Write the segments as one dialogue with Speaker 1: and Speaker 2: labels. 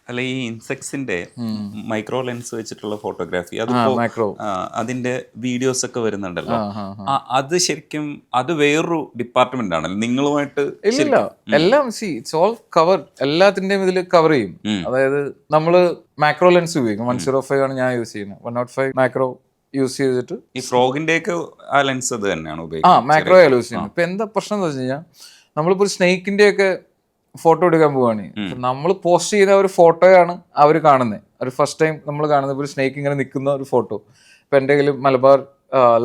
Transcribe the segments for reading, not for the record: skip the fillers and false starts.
Speaker 1: അല്ല, ഈ ഇൻസെക്ട്സിന്റെ micro lens വെച്ചിട്ടുള്ള ഫോട്ടോഗ്രാഫി അതിപ്പോ
Speaker 2: മാക്രോ.
Speaker 1: അതിന്റെ വീഡിയോസ് ഒക്കെ വരുന്നുണ്ടല്ലോ. അത് ശരിക്കും അത് വേറൊരു ഡിപ്പാർട്ട്മെന്റ് ആണല്ലോ നിങ്ങളുമായിട്ട്.
Speaker 2: ഇല്ല, എല്ലാം ഇറ്റ്സ് ഓൾ കവർ. എല്ലാത്തിന്റെയും ഇതിൽ കവർ ചെയ്യും. അതായത് നമ്മള് മാക്രോ ലെൻസ് ഉപയോഗിക്കും. 105 ആണ് ഞാൻ യൂസ് ചെയ്യുന്നത്. 105 മാക്രോ യൂസ് ചെയ്തിട്ട്
Speaker 1: ഈ ഫ്രോഗിന്റെ ഒക്കെ ആ ലെൻസ് അത് തന്നെയാണ് ഉപയോഗിക്കുന്നത്.
Speaker 2: മാക്രോ യൂസ് ചെയ്യുന്നത്. ഇപ്പൊ എന്താ പ്രശ്നം എന്ന് വെച്ച് കഴിഞ്ഞാൽ, നമ്മളിപ്പോ ഒരു സ്നേക്കിന്റെ ഒക്കെ ഫോട്ടോ എടുക്കാൻ പോവാണ്. നമ്മൾ പോസ്റ്റ് ചെയ്യുന്ന ഒരു ഫോട്ടോയാണ് അവർ കാണുന്നത്. ഒരു ഫസ്റ്റ് ടൈം നമ്മൾ കാണുന്നത് ഒരു സ്നേക്ക് ഇങ്ങനെ നിൽക്കുന്ന ഒരു ഫോട്ടോ. ഇപ്പൊ എൻ്റെ കയ്യിൽ Malabar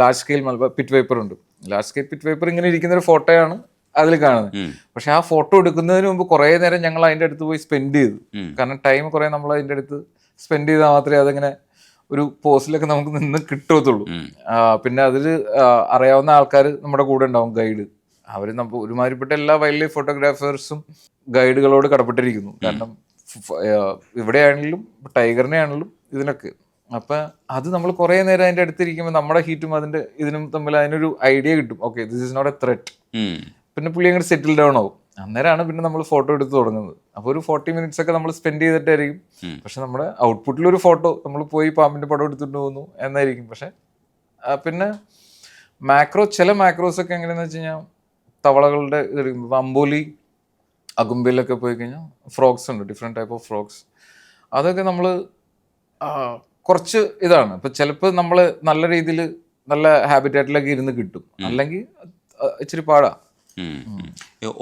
Speaker 2: large scale Malabar pit viper ഉണ്ട്. ലാർജ് സ്കെയിൽ പിറ്റ് വൈപ്പർ ഇങ്ങനെ ഇരിക്കുന്ന ഒരു ഫോട്ടോയാണ് അതിൽ കാണുന്നത്. പക്ഷെ ആ ഫോട്ടോ എടുക്കുന്നതിന് മുമ്പ് കുറെ നേരം ഞങ്ങൾ അതിൻ്റെ അടുത്ത് പോയി സ്പെൻഡ് ചെയ്തു. കാരണം ടൈം കുറെ നമ്മൾ അതിൻ്റെ അടുത്ത് സ്പെൻഡ് ചെയ്താൽ മാത്രമേ അതിങ്ങനെ ഒരു പോസ്റ്റിലൊക്കെ നമുക്ക് നിന്ന് കിട്ടത്തുള്ളൂ. പിന്നെ അതിൽ അറിയാവുന്ന ആൾക്കാർ നമ്മുടെ കൂടെ ഉണ്ടാവും, ഗൈഡ്. അവർ നമ്മൾ ഒരുമാതിരിപ്പെട്ട എല്ലാ വൈൽഡ് ലൈഫ് ഫോട്ടോഗ്രാഫേഴ്സും ഗൈഡുകളോട് കടപ്പെട്ടിരിക്കുന്നു. കാരണം ഇവിടെയാണെങ്കിലും ടൈഗറിനെ ആണെങ്കിലും ഇതിനൊക്കെ. അപ്പം അത് നമ്മൾ കുറേ നേരം അതിൻ്റെ അടുത്തിരിക്കുമ്പോൾ നമ്മുടെ ഹീറ്റും അതിൻ്റെ ഇതിനും തമ്മിൽ അതിനൊരു ഐഡിയ കിട്ടും. Okay, this is not a threat. പിന്നെ പുള്ളി അങ്ങോട്ട് സെറ്റിൽ ഡൗൺ ആവും. അന്നേരമാണ് പിന്നെ നമ്മൾ ഫോട്ടോ എടുത്ത് തുടങ്ങുന്നത്. അപ്പോൾ ഒരു 40 minutes ഒക്കെ നമ്മൾ സ്പെൻഡ് ചെയ്തിട്ടായിരിക്കും. പക്ഷെ നമ്മുടെ ഔട്ട്പുട്ടിലൊരു ഫോട്ടോ നമ്മൾ പോയി പാമ്പിൻ്റെ പടം എടുത്തിട്ട് പോകുന്നു എന്നായിരിക്കും. പക്ഷെ പിന്നെ ചില മാക്രോസ് ഒക്കെ എങ്ങനെയാണെന്ന് വെച്ച് കഴിഞ്ഞാൽ, തവളകളുടെ അമ്പോലി അകുമ്പയിലൊക്കെ പോയി കഴിഞ്ഞാൽ ഫ്രോഗ്സ് ഉണ്ട്, ഡിഫറെൻറ്റ് ടൈപ്പ് ഓഫ് ഫ്രോഗ്സ്. അതൊക്കെ നമ്മൾ കുറച്ച് ഇതാണ്. ഇപ്പം ചിലപ്പോൾ നമ്മൾ നല്ല രീതിയിൽ നല്ല ഹാബിറ്റാറ്റിലൊക്കെ ഇരുന്ന് കിട്ടും, അല്ലെങ്കിൽ ഇച്ചിരി പാടാ.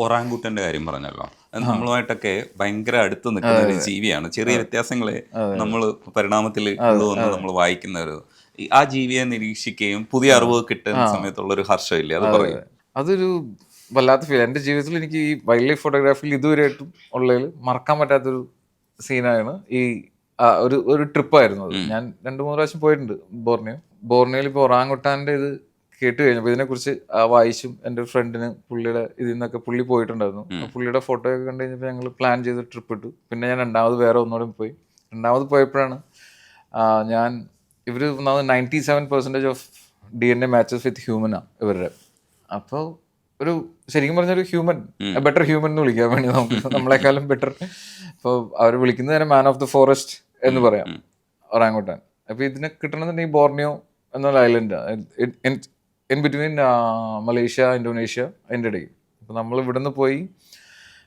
Speaker 1: ഒറാങ്കുട്ടന്റെ കാര്യം പറഞ്ഞല്ലോ, നമ്മളുമായിട്ടൊക്കെ ഭയങ്കര അടുത്ത് നിൽക്കുന്ന ഒരു ജീവിയാണ്. ചെറിയ വ്യത്യാസങ്ങളെ നമ്മൾ പരിണാമത്തിൽ ഉള്ളതെന്ന് നമ്മൾ വായിക്കുന്നവർ ആ ജീവിയെ നിരീക്ഷിക്കുകയും പുതിയ അറിവ് കിട്ടുന്ന സമയത്തുള്ള ഒരു ഹർഷമില്ലേ, അത് പറയും.
Speaker 2: അതൊരു വല്ലാത്ത ഫീൽ. എൻ്റെ ജീവിതത്തിൽ എനിക്ക് ഈ വൈൽഡ് ലൈഫ് ഫോട്ടോഗ്രാഫിയിൽ ഇതുവരെയായിട്ടും ഉള്ളതിൽ മറക്കാൻ പറ്റാത്തൊരു സീനാണ് ഈ ഒരു ട്രിപ്പായിരുന്നു അത്. ഞാൻ 2-3 പ്രാവശ്യം പോയിട്ടുണ്ട് ബോർണിയോയിൽ. ഇപ്പോൾ ഒറാങ്കുട്ടാൻ്റെ ഇത് കേട്ട് കഴിഞ്ഞപ്പോൾ ഇതിനെക്കുറിച്ച് വായിച്ചും എൻ്റെ ഫ്രണ്ടിന് പുള്ളിയുടെ ഇതിൽ നിന്നൊക്കെ പുള്ളി പോയിട്ടുണ്ടായിരുന്നു. പുള്ളിയുടെ ഫോട്ടോ ഒക്കെ കണ്ടു കഴിഞ്ഞപ്പോൾ ഞങ്ങൾ പ്ലാൻ ചെയ്ത് ട്രിപ്പ് ഇട്ടു. പിന്നെ ഞാൻ രണ്ടാമത് വേറെ ഒന്നുകൂടെ പോയി. രണ്ടാമത് പോയപ്പോഴാണ് ഇവർ 97% ഓഫ് DNA മാച്ചസ് വിത്ത് ഹ്യൂമനാണ് ഇവരുടെ. അപ്പോൾ ശരിക്കും പറഞ്ഞൊരു ബെറ്റർ ഹ്യൂമൻ എന്ന് വിളിക്കാൻ വേണ്ടി നമുക്ക് നമ്മളെക്കാളും ബെറ്റർ. അപ്പോൾ അവർ വിളിക്കുന്നത് തന്നെ മാൻ ഓഫ് ദ ഫോറസ്റ്റ് എന്ന് പറയാം ഒറാങ്കുട്ടാൻ. അപ്പോൾ ഇതിനെ കിട്ടണമെന്നുണ്ടെങ്കിൽ ബോർണിയോ എന്നുള്ള ഐലൻഡാണ് ഇൻ ബിറ്റ്വീൻ മലേഷ്യ, ഇന്തോനേഷ്യ, അതിൻ്റെ ഇടയിൽ. അപ്പോൾ നമ്മൾ ഇവിടുന്ന്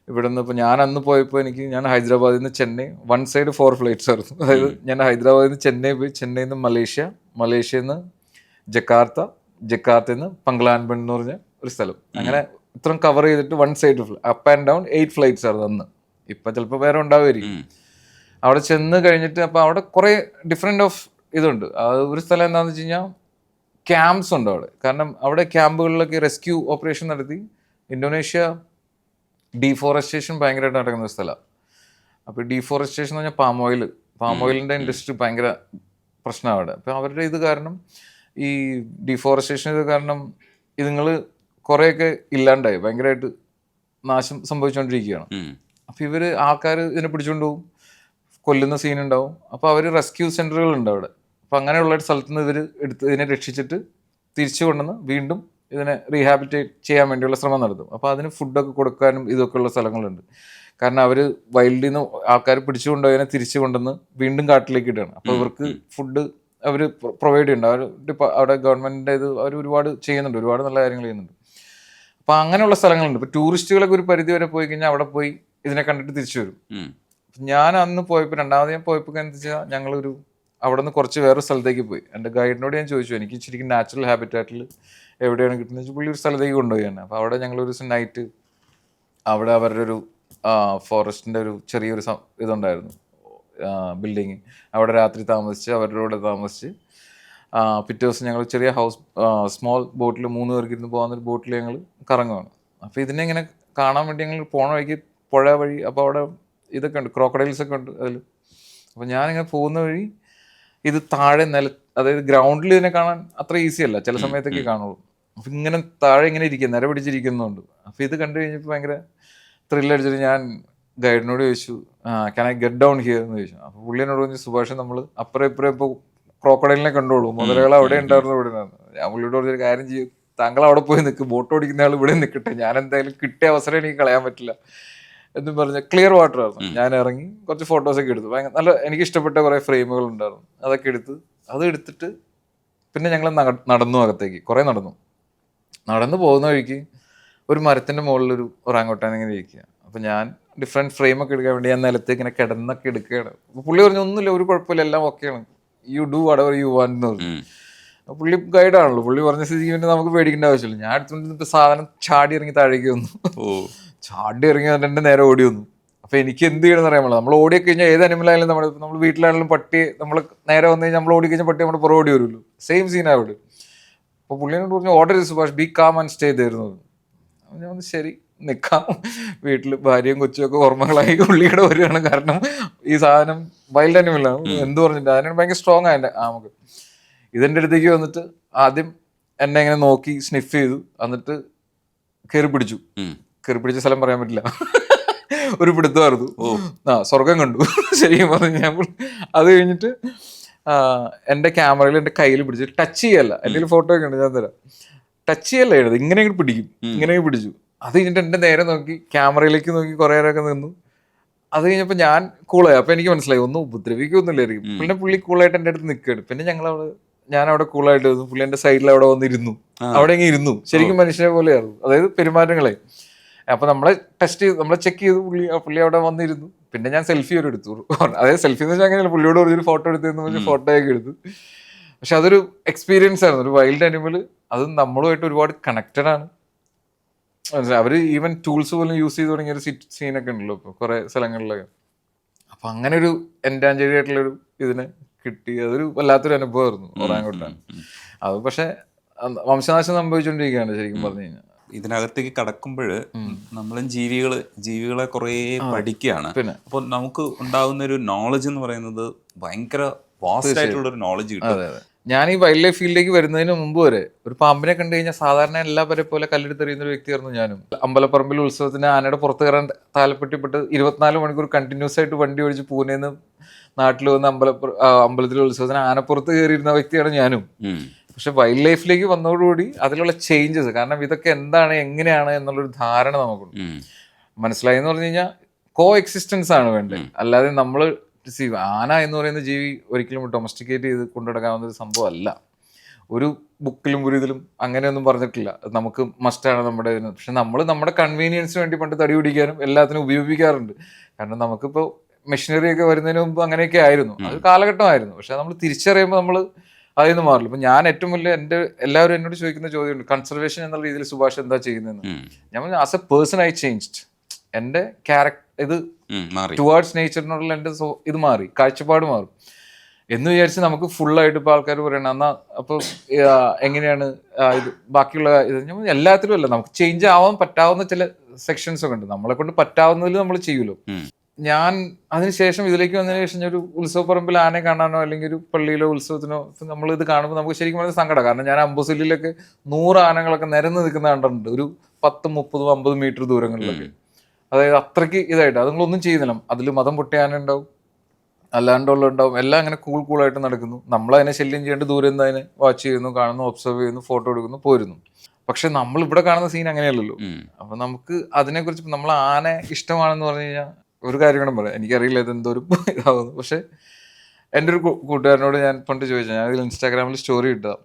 Speaker 2: ഇപ്പോൾ ഞാൻ അന്ന് പോയപ്പോൾ ഞാൻ ഹൈദരാബാദിൽ നിന്ന് ചെന്നൈ, 1 side 4 flights ആയിരുന്നു. അതായത് ഞാൻ ഹൈദരാബാദിൽ നിന്ന് ചെന്നൈ പോയി, ചെന്നൈയിൽ നിന്ന് മലേഷ്യയിൽ നിന്ന് ജക്കാർത്തയിൽ നിന്ന് പങ്ക്ലാൻബൺ എന്ന് പറഞ്ഞ ഒരു സ്ഥലം. അങ്ങനെ ഇത്രയും കവർ ചെയ്തിട്ട് 1 side up and down 8 flights ആയിരുന്നു അന്ന്. ഇപ്പം ചിലപ്പോൾ വേറെ ഉണ്ടാവുമായിരിക്കും. അവിടെ ചെന്ന് കഴിഞ്ഞിട്ട് അപ്പോൾ അവിടെ കുറേ ഡിഫറെൻ്റ് ഓഫ് ഇതുണ്ട്. ഒരു സ്ഥലം എന്താണെന്ന് വെച്ച് കഴിഞ്ഞാൽ ക്യാമ്പ്സ് ഉണ്ട് അവിടെ. കാരണം അവിടെ ക്യാമ്പുകളിലൊക്കെ റെസ്ക്യൂ ഓപ്പറേഷൻ നടത്തി. ഇന്തോനേഷ്യ ഡീഫോറസ്റ്റേഷൻ ഭയങ്കരമായിട്ട് നടക്കുന്ന ഒരു സ്ഥലമാണ്. അപ്പോൾ ഡീഫോറസ്റ്റേഷൻ എന്ന് പറഞ്ഞാൽ പാം ഓയിലിൻ്റെ ഇൻഡസ്ട്രി ഭയങ്കര പ്രശ്നമാണ് അവിടെ. അപ്പോൾ അവരുടെ ഇത് കാരണം, ഈ ഡീഫോറസ്റ്റേഷൻ ഇത് കാരണം ഇതുങ്ങൾ കുറേയൊക്കെ ഇല്ലാണ്ടായി, ഭയങ്കരമായിട്ട് നാശം സംഭവിച്ചുകൊണ്ടിരിക്കുകയാണ്. അപ്പോൾ ആൾക്കാർ ഇതിനെ പിടിച്ചുകൊണ്ട് പോകും, കൊല്ലുന്ന സീനുണ്ടാവും. അപ്പോൾ അവർ റെസ്ക്യൂ സെൻ്ററുകളുണ്ട് അവിടെ. അപ്പോൾ അങ്ങനെയുള്ള സ്ഥലത്ത് നിന്ന് ഇതിനെ രക്ഷിച്ചിട്ട് തിരിച്ചു കൊണ്ടുവന്ന് വീണ്ടും ഇതിനെ റീഹാബിറ്റേറ്റ് ചെയ്യാൻ വേണ്ടിയുള്ള ശ്രമം നടത്തും. അപ്പോൾ അതിന് ഫുഡൊക്കെ കൊടുക്കാനും ഇതൊക്കെ ഉള്ള സ്ഥലങ്ങളുണ്ട്. കാരണം അവർ വൈൽഡിൽ നിന്ന് ആൾക്കാർ പിടിച്ചു കൊണ്ടുപോയതിനെ തിരിച്ചു കൊണ്ടുവന്ന് വീണ്ടും കാട്ടിലേക്ക് ഇടുകയാണ്. അപ്പോൾ ഇവർക്ക് ഫുഡ് അവർ പ്രൊവൈഡ് ചെയ്യുന്നുണ്ട്. അവിടെ ഗവൺമെൻറ്റിൻ്റെ അവർ ഒരുപാട് ചെയ്യുന്നുണ്ട്, ഒരുപാട് നല്ല കാര്യങ്ങൾ ചെയ്യുന്നുണ്ട്. അപ്പോൾ അങ്ങനെയുള്ള സ്ഥലങ്ങളുണ്ട്. ഇപ്പോൾ ടൂറിസ്റ്റുകളൊക്കെ ഒരു പരിധി വരെ പോയി കഴിഞ്ഞാൽ അവിടെ പോയി ഇതിനെ കണ്ടിട്ട് തിരിച്ചു വരും. ഞാൻ അന്ന് പോയപ്പോൾ, രണ്ടാമത് ഞാൻ പോയപ്പോൾ എന്താ വെച്ചാൽ, ഞങ്ങളൊരു അവിടെ നിന്ന് കുറച്ച് വേറൊരു സ്ഥലത്തേക്ക് പോയി. എൻ്റെ ഗൈഡിനോട് ഞാൻ ചോദിച്ചു, എനിക്ക് ശരിക്കും നാച്ചുറൽ ഹാബിറ്റാറ്റിൽ എവിടെയാണ് കിട്ടുന്നത് വെച്ചാൽ പുള്ളി ഒരു സ്ഥലത്തേക്ക് കൊണ്ടുപോയി തന്നെ. അപ്പോൾ അവിടെ ഞങ്ങളൊരു ദിവസം നൈറ്റ് അവിടെ അവരുടെ ഒരു ഫോറസ്റ്റിൻ്റെ ഒരു ചെറിയൊരു ഇതുണ്ടായിരുന്നു, ബിൽഡിങ്. അവിടെ രാത്രി താമസിച്ച് അവരുടെ കൂടെ താമസിച്ച് പിറ്റേ ദിവസം ഞങ്ങൾ ചെറിയ സ്മോൾ ബോട്ടിൽ 3 പേർക്ക് ഇരുന്ന് പോകുന്നൊരു ബോട്ടിൽ ഞങ്ങൾ കറങ്ങുകയാണ്. അപ്പോൾ ഇതിനെ ഇങ്ങനെ കാണാൻ വേണ്ടി ഞങ്ങൾ പോണ വഴിക്ക് പുഴ വഴി, അപ്പോൾ അവിടെ ഇതൊക്കെ ഉണ്ട്, ക്രോക്കഡൈൽസ് ഒക്കെ ഉണ്ട് അതിൽ. അപ്പോൾ ഞാനിങ്ങനെ പോകുന്ന വഴി ഇത് താഴെ അതായത് ഗ്രൗണ്ടിൽ ഇതിനെ കാണാൻ അത്ര ഈസി അല്ല, ചില സമയത്തൊക്കെ കാണുള്ളൂ. അപ്പം ഇങ്ങനെ താഴെ ഇങ്ങനെ നിര പിടിച്ചിരിക്കുന്നുണ്ട്. അപ്പോൾ ഇത് കണ്ടു കഴിഞ്ഞപ്പോൾ ഭയങ്കര ത്രില്ലടിച്ചിട്ട് ഞാൻ ഗൈഡിനോട് ചോദിച്ചു, can I get down here എന്ന് ചോദിച്ചു. അപ്പോൾ പുള്ളിനോട് പറഞ്ഞു, സുഭാഷ് നമ്മൾ അപ്പുറം ഇപ്പുറം ഇപ്പോൾ ക്രോക്കഡൈലിനെ കണ്ടോളൂ, മുതലുകൾ അവിടെ ഉണ്ടായിരുന്നു ഇവിടെ നിന്ന്. ഞാൻ പുള്ളിയോട് പറഞ്ഞൊരു കാര്യം ചെയ്യും, താങ്കൾ അവിടെ പോയി നിൽക്കും, ബോട്ട് ഓടിക്കുന്ന ആൾ ഇവിടെ നിൽക്കട്ടെ, ഞാൻ എന്തായാലും കിട്ടിയ അവസരം എനിക്ക് കളയാൻ പറ്റില്ല എന്നും പറഞ്ഞ ക്ലിയർ വാട്ടർ ആയിരുന്നു. ഞാൻ ഇറങ്ങി കുറച്ച് ഫോട്ടോസൊക്കെ എടുത്തു. നല്ല എനിക്ക് ഇഷ്ടപ്പെട്ട കുറേ ഫ്രെയിമുകൾ ഉണ്ടായിരുന്നു. അതൊക്കെ അത് എടുത്തിട്ട് പിന്നെ ഞങ്ങൾ നടന്നു അകത്തേക്ക്. കുറേ നടന്നു പോകുന്ന വഴിക്ക് ഒരു മരത്തിൻ്റെ മുകളിലൊരു ഒറാങ്ങോട്ടാൻ ഇങ്ങനെ ഇരിക്കുക. അപ്പോൾ ഞാൻ ഡിഫറെൻറ്റ് ഫ്രെയിമൊക്കെ എടുക്കാൻ വേണ്ടി ഞാൻ നിലത്തേക്ക് ഇങ്ങനെ കിടന്നൊക്കെ എടുക്കുകയാണ്. അപ്പോൾ പുള്ളി പറഞ്ഞു ഒന്നുമില്ല, ഒരു കുഴപ്പമില്ല, എല്ലാം ഓക്കെയാണ്, you do whatever you want എന്ന് പറഞ്ഞു. പുള്ളി ഗൈഡാണല്ലോ, പുള്ളി പറഞ്ഞ സ്ഥിതിക്ക് പിന്നെ നമുക്ക് പേടിക്കേണ്ട ആവശ്യമില്ല. ഞാൻ എടുത്തുകൊണ്ട് സാധനം ചാടി ഇറങ്ങി താഴേക്ക് വന്നു. ചാടി ഇറങ്ങി വന്നിട്ട് നേരെ ഓടി വന്നു. അപ്പോൾ എനിക്ക് എന്ത് ചെയ്യണമെന്ന് അറിയാമല്ലോ. നമ്മൾ ഓടിയൊക്കെ കഴിഞ്ഞാൽ ഏത് അനിമലായാലും നമ്മൾ വീട്ടിലാണെങ്കിലും പട്ടി നമ്മൾ നേരെ വന്നു കഴിഞ്ഞാൽ നമ്മൾ ഓടിക്കഴിഞ്ഞാൽ പട്ടി നമ്മുടെ പുറകെ ഓടി വരുമല്ലോ. സെയിം സീനാണ് അവിടെ. അപ്പോൾ പുള്ളിനോട് പറഞ്ഞു ഓർഡർ ചെയ്ത് Subhash B calm and stay തരുന്നു. ഞാൻ പറഞ്ഞു ശരി നിൽക്കാം. വീട്ടിൽ ഭാര്യയും കൊച്ചുമൊക്കെ ഓർമ്മകളായി ഉള്ളിയുടെ വരികയാണ്. കാരണം ഈ സാധനം വൈൽഡ് അനിമലാണ്. എന്ത് പറഞ്ഞിട്ട് അതിനാണ് ഭയങ്കര സ്ട്രോങ് ആയ നമുക്ക്. ഇതെൻ്റെ അടുത്തേക്ക് വന്നിട്ട് ആദ്യം എന്നെ ഇങ്ങനെ നോക്കി സ്നിഫ് ചെയ്തു. എന്നിട്ട് കയറി പിടിച്ച സ്ഥലം പറയാൻ പറ്റില്ല, ഒരു പിടുത്തമായിരുന്നു. സ്വർഗം കണ്ടു ശരിക്കും പറഞ്ഞു ഞാൻ. അത് കഴിഞ്ഞിട്ട് എൻ്റെ ക്യാമറയിൽ എൻ്റെ കയ്യിൽ പിടിച്ച് ടച്ച് ചെയ്യല്ല, എൻ്റെ ഫോട്ടോ ഒക്കെ ഉണ്ട്, ഞാൻ തരാം. ടച്ച് ചെയ്യല്ല എഴുതി, ഇങ്ങനെ പിടിക്കും, ഇങ്ങനെ പിടിച്ചു. അത് കഴിഞ്ഞിട്ട് എൻ്റെ നേരെ നോക്കി ക്യാമറയിലേക്ക് നോക്കി കുറേ നേരമൊക്കെ നിന്നു. അത് കഴിഞ്ഞപ്പോൾ ഞാൻ കൂളായി. അപ്പോൾ എനിക്ക് മനസ്സിലായി ഒന്നും ഉപദ്രവിക്കൊന്നുമില്ലായിരിക്കും. പിന്നെ പുള്ളി കൂളായിട്ട് എൻ്റെ അടുത്ത് നിൽക്കുകയാണ്. പിന്നെ ഞാൻ അവിടെ കൂളായിട്ട് വന്നു. പുള്ളി എൻ്റെ സൈഡിൽ അവിടെ വന്നിരുന്നു. അവിടെ ഇങ്ങനെ ഇരുന്നു. ശരിക്കും മനുഷ്യനെ പോലെയായിരുന്നു, അതായത് പെരുമാറ്റങ്ങളെ. അപ്പോൾ നമ്മളെ ടെസ്റ്റ് ചെയ്ത് നമ്മളെ ചെക്ക് ചെയ്തു. പുള്ളി അവിടെ വന്നിരുന്നു. പിന്നെ ഞാൻ സെൽഫി ഒരു എടുത്തു. അതായത് സെൽഫി എന്ന് വെച്ചാൽ അങ്ങനെയല്ല, പുള്ളിയോട് പറഞ്ഞൊരു ഫോട്ടോ എടുത്തെന്ന് പറഞ്ഞ് ഫോട്ടോയൊക്കെ എടുത്തു. പക്ഷെ അതൊരു എക്സ്പീരിയൻസ് ആയിരുന്നു. ഒരു വൈൽഡ് അനിമൽ, അത് നമ്മളുമായിട്ട് ഒരുപാട് കണക്റ്റഡ് ആണ്. മനസ്സിലായി. അവർ ഈവൻ ടൂൾസ് പോലും യൂസ് ചെയ്ത് തുടങ്ങിയൊരു സീനൊക്കെ ഉണ്ടല്ലോ ഇപ്പോൾ കുറേ സ്ഥലങ്ങളിലൊക്കെ. അപ്പം അങ്ങനെ ഒരു എൻഡാഞ്ചേർഡ് ആയിട്ടുള്ളൊരു ഇതിനെ കിട്ടി. അതൊരു വല്ലാത്തൊരു അനുഭവമായിരുന്നു ഒറാങ്ങോട്ടാൻ. അത് പക്ഷെ വംശനാശം സംഭവിച്ചുകൊണ്ടിരിക്കുകയാണ് ശരിക്കും പറഞ്ഞു കഴിഞ്ഞാൽ.
Speaker 1: ഇതിനകത്തേക്ക് കടക്കുമ്പോൾ നമ്മളും ജീവികളെ കുറേ പഠിക്കുകയാണ്. അപ്പോൾ നമുക്ക് ഉണ്ടാകുന്ന ഒരു നോളജ് എന്ന് പറയുന്നത് ഭയങ്കര വാസ്റ്റ് ആയിട്ടുള്ളൊരു നോളജ് കിട്ടും.
Speaker 2: ഞാൻ ഈ വൈൽഡ് ലൈഫ് ഫീൽഡിലേക്ക് വരുന്നതിന് മുമ്പ് വരെ ഒരു പാമ്പിനെ കണ്ടു കഴിഞ്ഞാൽ സാധാരണ എല്ലാവരെ പോലെ കല്ലെടുത്തെറിയുന്ന ഒരു വ്യക്തിയായിരുന്നു ഞാനും. അമ്പലപ്പറമ്പിൽ ഉത്സവത്തിന് ആനയുടെ പുറത്ത് കയറാൻ താല്പര്യപ്പെട്ട് 24 മണിക്കൂർ കണ്ടിന്യൂസ് ആയിട്ട് വണ്ടി ഓടിച്ച് പൂനെന്ന് നാട്ടിൽ വന്ന് അമ്പലത്തിലെ ഉത്സവത്തിന് ആനപ്പുറത്ത് കയറിയിരുന്ന വ്യക്തിയാണ് ഞാനും. പക്ഷെ വൈൽഡ് ലൈഫിലേക്ക് വന്നതോടുകൂടി അതിലുള്ള ചേഞ്ചസ്, കാരണം ഇതൊക്കെ എന്താണ് എങ്ങനെയാണ് എന്നുള്ളൊരു ധാരണ നമുക്കുണ്ട്. മനസ്സിലായി എന്ന് പറഞ്ഞു കഴിഞ്ഞാൽ കോ എക്സിസ്റ്റൻസ് ആണ് വേണ്ടത്. അല്ലാതെ നമ്മൾ ആന എന്ന് പറയുന്ന ജീവി ഒരിക്കലും ഡൊമസ്റ്റിക്കേറ്റ് ചെയ്ത് കൊണ്ടുനടക്കാവുന്ന ഒരു സംഭവം അല്ല. ഒരു ബുക്കിലും ഒരു ഇതിലും അങ്ങനെയൊന്നും പറഞ്ഞിട്ടില്ല നമുക്ക് മസ്റ്റാണ് നമ്മുടെ ഇതിന്. പക്ഷെ നമ്മൾ നമ്മുടെ കൺവീനിയൻസിന് വേണ്ടി പണ്ട് തടി പിടിക്കാനും എല്ലാത്തിനും ഉപയോഗിക്കാറുണ്ട്. കാരണം നമുക്കിപ്പോൾ മെഷീനറി ഒക്കെ വരുന്നതിന് മുമ്പ് അങ്ങനെയൊക്കെ ആയിരുന്നു, അത് കാലഘട്ടമായിരുന്നു. പക്ഷെ നമ്മൾ തിരിച്ചറിയുമ്പോൾ നമ്മൾ അതിൽ നിന്ന് മാറില്ല. ഇപ്പം ഞാൻ ഏറ്റവും വലിയ എല്ലാവരും എന്നോട് ചോദിക്കുന്ന ചോദ്യമുണ്ട്, കൺസർവേഷൻ എന്നുള്ള രീതിയിൽ സുഭാഷ് എന്താ ചെയ്യുന്നതെന്ന്. ഞാൻ പറഞ്ഞു as A person I changed. എൻ്റെ ഇത് ടുവേർഡ്സ് നേച്ചറിനോടുള്ള എൻ്റെ ഇത് മാറി, കാഴ്ചപ്പാട് മാറും എന്ന് വിചാരിച്ച് നമുക്ക് ഫുള്ളായിട്ട് ഇപ്പോൾ ആൾക്കാർ പറയണം എന്നാൽ അപ്പോൾ എങ്ങനെയാണ് ഇത് ബാക്കിയുള്ള ഇത്. എല്ലാത്തിലും അല്ല, നമുക്ക് ചേഞ്ച് ആവാൻ പറ്റാവുന്ന ചില സെക്ഷൻസ് ഒക്കെ ഉണ്ട്. നമ്മളെ കൊണ്ട് പറ്റാവുന്നതിൽ നമ്മൾ ചെയ്യുമല്ലോ. ഞാൻ അതിനുശേഷം ഇതിലേക്ക് വന്നതിന് ശേഷം ഒരു ഉത്സവപ്പറമ്പിൽ ആനയെ കാണാനോ അല്ലെങ്കിൽ ഒരു പള്ളിയിലോ ഉത്സവത്തിനോ നമ്മൾ ഇത് കാണുമ്പോൾ നമുക്ക് ശരിക്കും വളരെ സങ്കടം. കാരണം ഞാൻ അമ്പുസില്ലിലൊക്കെ 100 ആനകളൊക്കെ നിരന്ന് നിൽക്കുന്ന കണ്ടിട്ടുണ്ട്, ഒരു 10, 30, 50 മീറ്റർ ദൂരങ്ങളിലൊക്കെ. അതായത് അത്രയ്ക്ക് ഇതായിട്ട് അതുങ്ങളൊന്നും ചെയ്യുന്നില്ല. അതിൽ മതം പൊട്ടിയ ആന ഉണ്ടാവും, അല്ലാണ്ടുള്ള ഉണ്ടാവും, എല്ലാം അങ്ങനെ കൂളായിട്ട് നടക്കുന്നു. നമ്മളതിനെ ശല്യം ചെയ്യേണ്ട ദൂരം നിന്ന് അതിനെ വാച്ച് ചെയ്യുന്നു, കാണുന്നു, ഒബ്സർവ് ചെയ്യുന്നു, ഫോട്ടോ എടുക്കുന്നു, പോരുന്നു. പക്ഷെ നമ്മൾ ഇവിടെ കാണുന്ന സീൻ അങ്ങനെയല്ലല്ലോ. അപ്പം നമുക്ക് അതിനെക്കുറിച്ച് നമ്മൾ ആന ഇഷ്ടമാണെന്ന് പറഞ്ഞു കഴിഞ്ഞാൽ ഒരു കാര്യം കൂടെ പറയാം. എനിക്കറിയില്ല ഇതെന്തോ ഒരു ഇതാവുന്നു. പക്ഷെ എൻ്റെ ഒരു കൂട്ടുകാരനോട് ഞാൻ പണ്ട് ചോദിച്ചാൽ, ഞാൻ അതിൽ ഇൻസ്റ്റാഗ്രാമിൽ സ്റ്റോറി ഇട്ടതാണ്.